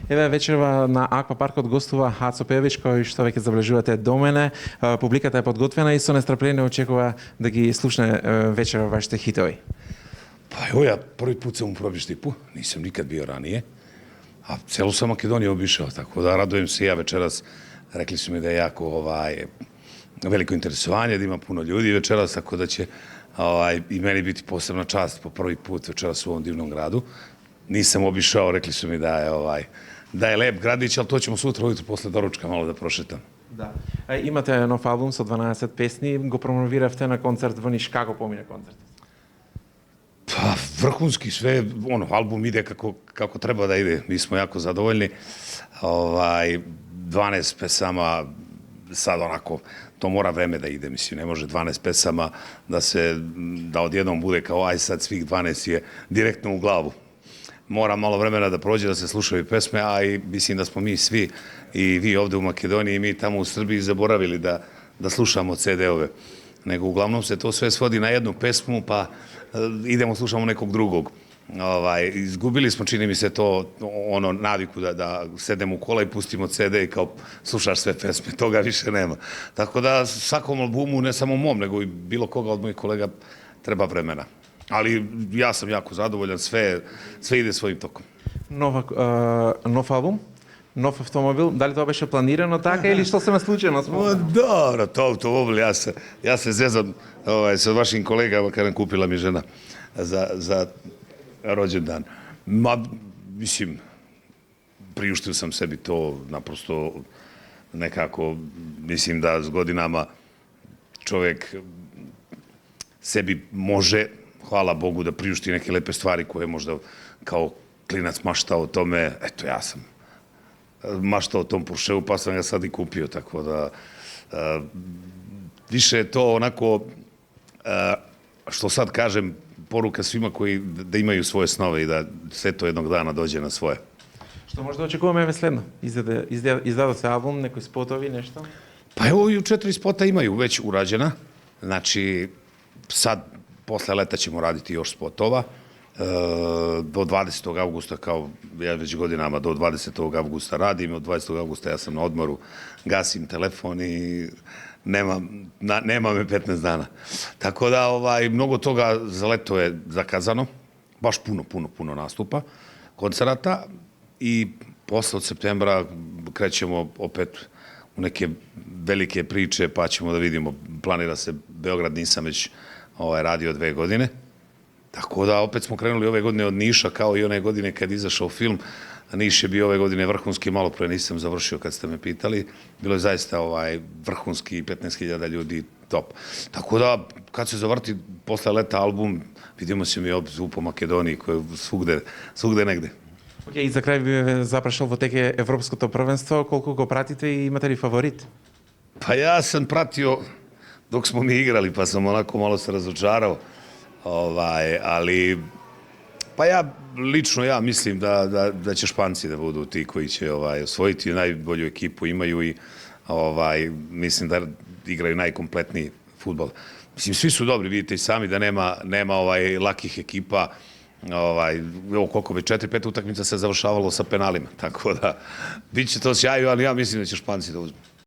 Еве вечерва на Аквапаркот гостува Хацо Певич, кој што веќе забележувате до мене. Публиката е подготвена и со нестрпление очекува да ги слушне вечерва вашите хитови. Pa evo ja prvi put sam u probi Štipu, nisam nikad bio ranije, a celu sam Makedoniju obišao, tako da radujem se ja večeras. Rekli su mi da je jako veliko interesovanje, da ima puno ljudi večeras, tako da će i meni biti posebna čast po prvi put večeras u ovom divnom gradu. Nisam obišao, rekli su mi da je lep gradić, ali to ćemo sutra ujutro posle doručka malo da prošetam. Да. Имате нов албум со 12 песни, го промовиравте на концерт во Ниш. Како помине концерт? Pa, vrhunski sve, album ide kako treba da ide. Mi smo jako zadovoljni. 12 pesama, sad onako, to mora vreme da ide, mislim, ne može 12 pesama da odjednom bude kao aj sad svih 12 je direktno u glavu. Mora malo vremena da prođe, da se slušaju pesme, a i mislim da smo mi svi, i vi ovde u Makedoniji, i mi tamo u Srbiji zaboravili da slušamo CD-ove. Nego uglavnom se to sve svodi na jednu pesmu, pa idemo slušamo nekog drugog. Izgubili smo, čini mi se to, naviku da sedemo u kola i pustimo CD i kao slušaš sve pesme, toga više nema. Tako da svakom albumu, ne samo mom, nego i bilo koga od mojih kolega treba vremena. Ali ja sam jako zadovoljan, sve ide svojim tokom. Нов албум? Нов автомобил, дали тоа беше планирано така или што се на случајно? Dobro, to automobil, ja se zezam sa vašim kolegama kada kupila mi žena za rođendan. Mislim, priuštio sam sebi to naprosto nekako, mislim da s godinama čovjek sebi može, hvala Bogu, da priušti neke lepe stvari koje možda kao klinac maštao o tome. Eto, ja sam maštao o tom Porscheu, pa sam ga sad i kupio, tako da više je to onako, što sad kažem, poruka svima koji da imaju svoje snove i da sve to jednog dana dođe na svoje. Што може да очекуваме еве следно? Издадо се албум, некои спотови, нешто? Pa evo i 4 spota imaju već urađena, znači sad posle leta ćemo raditi još spotova. Do 20. avgusta, kao ja već godinama, do 20. avgusta radim, od 20. avgusta ja sam na odmoru, gasim telefon i nema me 15 dana. Tako da mnogo toga za leto je zakazano, baš puno nastupa, koncerata i posle od septembra krećemo opet u neke velike priče, pa ćemo da vidimo, planira se Beograd, nisam već radio 2 godine. Tako da opet smo krenuli ove godine od Niša, kao i one godine kad je izašao film. Niš je bio ove godine vrhunski, malo pre nisam završio kad ste me pitali. Bilo je zaista vrhunski, 15.000 ljudi, top. Tako da kad se zavrti posle leta album, vidimo se mi obzu po Makedoniji, koje je svugde negde. Ok, и за крај би запрашал во теке Европското првенство, колку го пратите и имате ли фаворит? Pa ja sam pratio dok smo mi igrali, pa sam onako malo se razočarao. Ali pa lično mislim da će Španci da budu ti koji će osvojiti, najbolju ekipu imaju i mislim da igraju najkompletniji fudbal. Mislim, svi su dobri, vidite i sami da nema lakih ekipa. Koliko već 4-5 utakmica se završavalo sa penalima, tako da bit će to sjaju, ali ja mislim da će Španci da uzmu.